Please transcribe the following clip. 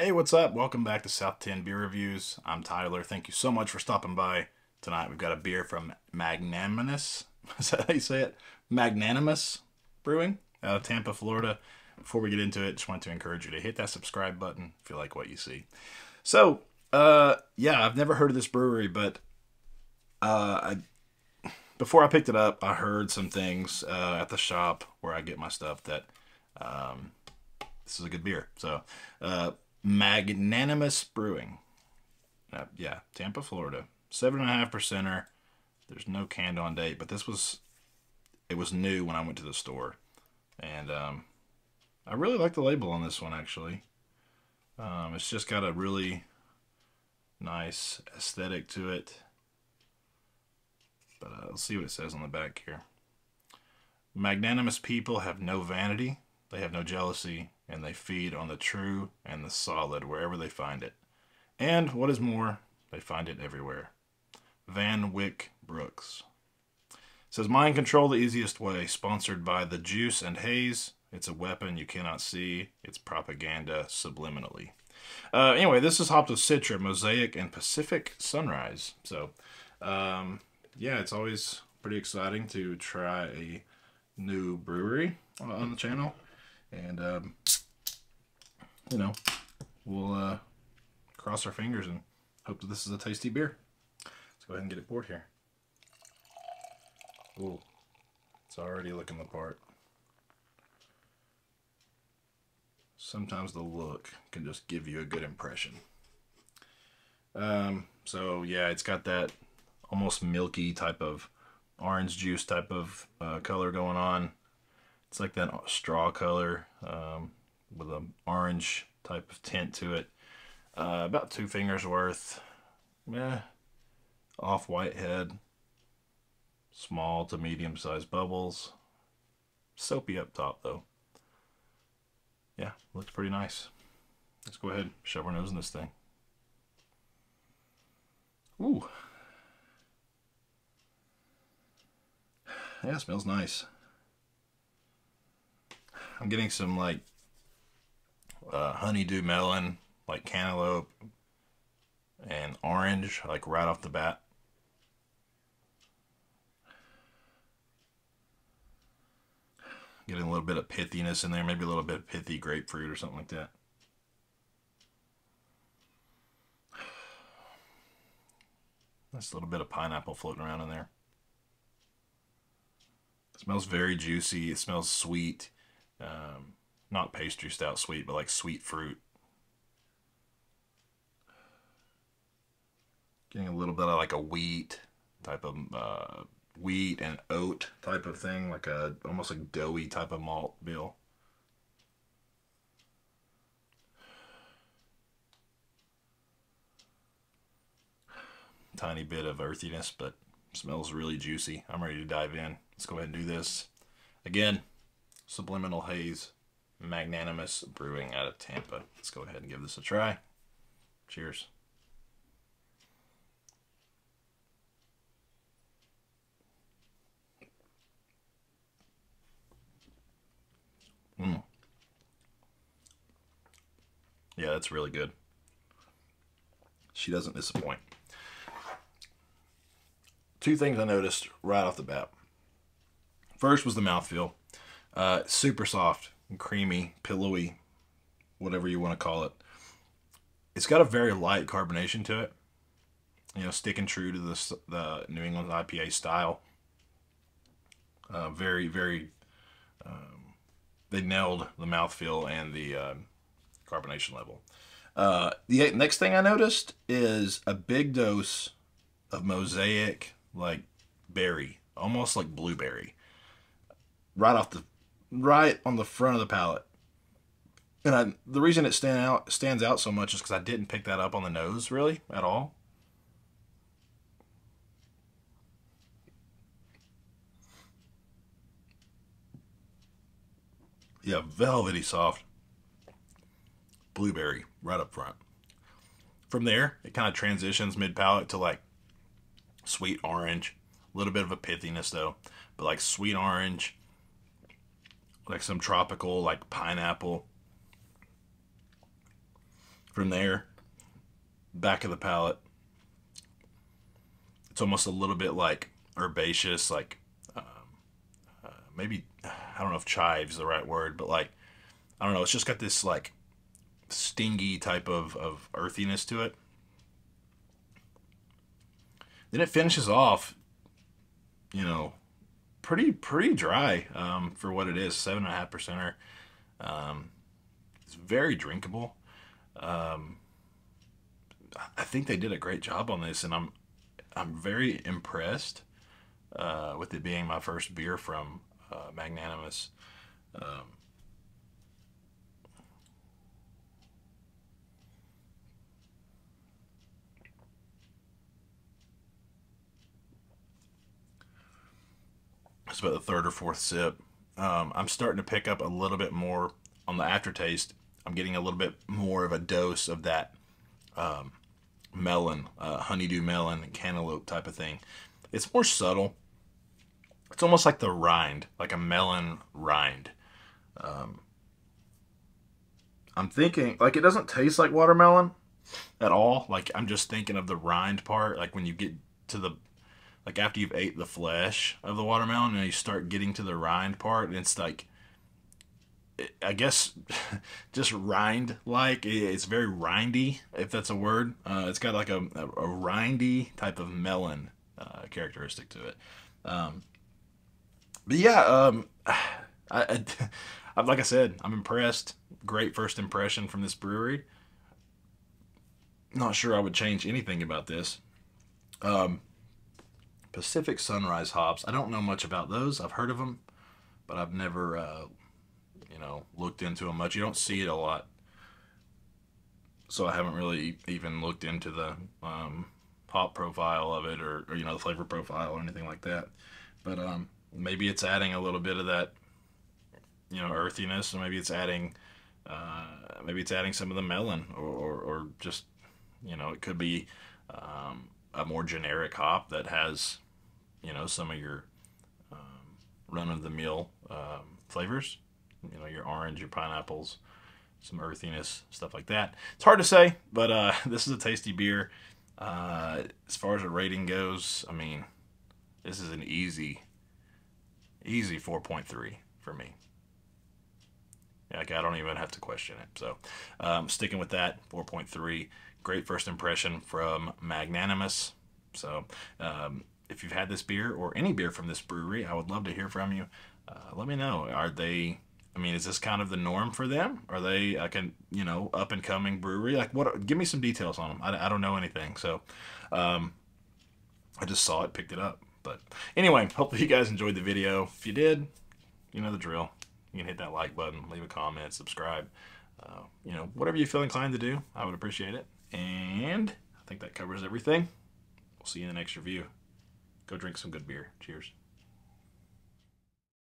Hey, what's up? Welcome back to South 10 Beer Reviews. I'm Tyler. Thank you so much for stopping by tonight. We've got a beer from Magnanimous. Is that how you say it? Magnanimous Brewing out of Tampa, Florida. Before we get into it, just want to encourage you to hit that subscribe button if you like what you see. So, yeah, I've never heard of this brewery, but before I picked it up, I heard some things at the shop where I get my stuff that this is a good beer. So, Magnanimous Brewing. Yeah, Tampa, Florida. 7.5%er. There's no canned on date, but it was new when I went to the store. And I really like the label on this one, actually. It's just got a really nice aesthetic to it. But let's see what it says on the back here. Magnanimous people have no vanity, they have no jealousy, and they feed on the true and the solid wherever they find it. And what is more, they find it everywhere. Van Wyck Brooks. It says, mind control the easiest way. Sponsored by the Juice and Haze. It's a weapon you cannot see. It's propaganda subliminally. Anyway, this is hopped with Citra, Mosaic, and Pacific Sunrise. So, yeah, it's always pretty exciting to try a new brewery on the channel. And, you know, we'll cross our fingers and hope that this is a tasty beer. Let's go ahead and get it poured here. Ooh, it's already looking the part. Sometimes the look can just give you a good impression. So yeah, it's got that almost milky type of orange juice type of color going on. It's like that straw color with an orange type of tint to it. About 2 fingers worth. Off-white head. Small to medium-sized bubbles. Soapy up top, though. Yeah, looks pretty nice. Let's go ahead and shove our nose in this thing. Ooh. Yeah, it smells nice. I'm getting some like honeydew melon, like cantaloupe, and orange, like right off the bat. Getting a little bit of pithiness in there, maybe a little bit of pithy grapefruit or something like that. Nice little bit of pineapple floating around in there. It smells very juicy. It smells sweet. Not pastry stout sweet, but like sweet fruit. Getting a little bit of like a wheat type of wheat and oat type of thing, like a almost like doughy type of malt bill. Tiny bit of earthiness, but smells really juicy. I'm ready to dive in. Let's go ahead and do this. Again, Subliminal Haze, Magnanimous Brewing out of Tampa. Let's go ahead and give this a try. Cheers. Yeah, that's really good. She doesn't disappoint. 2 things I noticed right off the bat. First was the mouthfeel. Super soft and creamy, pillowy, whatever you want to call it. It's got a very light carbonation to it. You know, sticking true to the New England IPA style. Very, very, they nailed the mouthfeel and the carbonation level. The next thing I noticed is a big dose of Mosaic, like berry, almost like blueberry, right on the front of the palate. And the reason it stands out so much is because I didn't pick that up on the nose really at all. Yeah, velvety soft blueberry right up front. From there, it kind of transitions mid-palate to like sweet orange. A little bit of a pithiness though, but like sweet orange, like some tropical, like pineapple. From there, back of the palate, it's almost a little bit like herbaceous, like maybe, I don't know if chive's the right word, but like, I don't know, it's just got this like stingy type of earthiness to it. Then it finishes off, you know, pretty dry for what it is, 7.5%. It's very drinkable. I think they did a great job on this, and I'm very impressed with it being my first beer from Magnanimous. Um, it's about the third or fourth sip. I'm starting to pick up a little bit more on the aftertaste. I'm getting a little bit more of a dose of that melon, honeydew melon, cantaloupe type of thing. It's more subtle. It's almost like the rind, like a melon rind. Um, I'm thinking, like, it doesn't taste like watermelon at all. Like, I'm just thinking of the rind part. Like, when you get to the, like, after you've ate the flesh of the watermelon and you start getting to the rind part, and it's like, I guess, just rind like. It's very rindy, if that's a word. It's got like a rindy type of melon characteristic to it. Um, but yeah, I, like I said, I'm impressed. Great first impression from this brewery. Not sure I would change anything about this. Um, Pacific Sunrise hops. I don't know much about those. I've heard of them, but I've never, looked into them much. You don't see it a lot, so I haven't really even looked into the hop profile of it, or the flavor profile or anything like that. But maybe it's adding a little bit of that, earthiness, or maybe it's adding some of the melon, or just, it could be a more generic hop that has, some of your run-of-the-mill flavors, your orange, your pineapples, some earthiness, stuff like that. It's hard to say, but this is a tasty beer. As far as a rating goes, I mean, this is an easy 4.3 for me. Like, I don't even have to question it. So, sticking with that, 4.3. Great first impression from Magnanimous. So, if you've had this beer or any beer from this brewery, I would love to hear from you. Let me know. Is this kind of the norm for them? Are they like an, up and coming brewery? Like, what? Give me some details on them. I don't know anything. So, I just saw it, picked it up. But anyway, hopefully you guys enjoyed the video. If you did, you know the drill. You can hit that like button, leave a comment, subscribe. Whatever you feel inclined to do, I would appreciate it. And I think that covers everything. We'll see you in the next review. Go drink some good beer. Cheers.